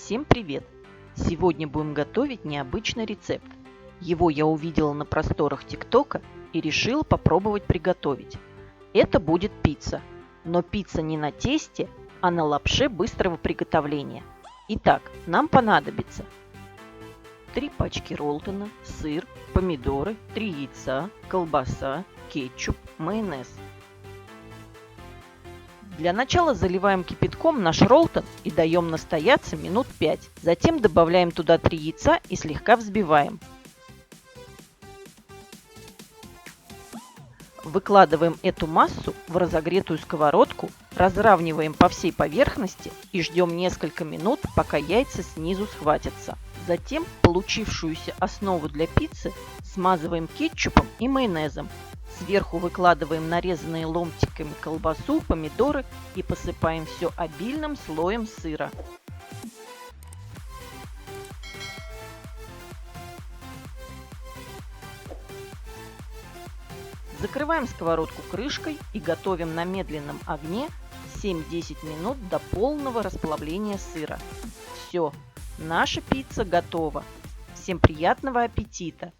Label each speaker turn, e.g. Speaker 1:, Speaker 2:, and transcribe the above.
Speaker 1: Всем привет! Сегодня будем готовить необычный рецепт. Его я увидела на просторах ТикТока и решила попробовать приготовить. Это будет пицца, но пицца не на тесте, а на лапше быстрого приготовления. Итак, нам понадобится 3 пачки роллтона, сыр, помидоры, 3 яйца, колбаса, кетчуп, майонез. Для начала заливаем кипятком наш роллтон и даем настояться минут 5. Затем добавляем туда 3 яйца и слегка взбиваем. Выкладываем эту массу в разогретую сковородку, разравниваем по всей поверхности и ждем несколько минут, пока яйца снизу схватятся. Затем получившуюся основу для пиццы смазываем кетчупом и майонезом. Сверху выкладываем нарезанные ломтиками колбасу, помидоры и посыпаем все обильным слоем сыра. Закрываем сковородку крышкой и готовим на медленном огне 7-10 минут до полного расплавления сыра. Все, наша пицца готова. Всем приятного аппетита!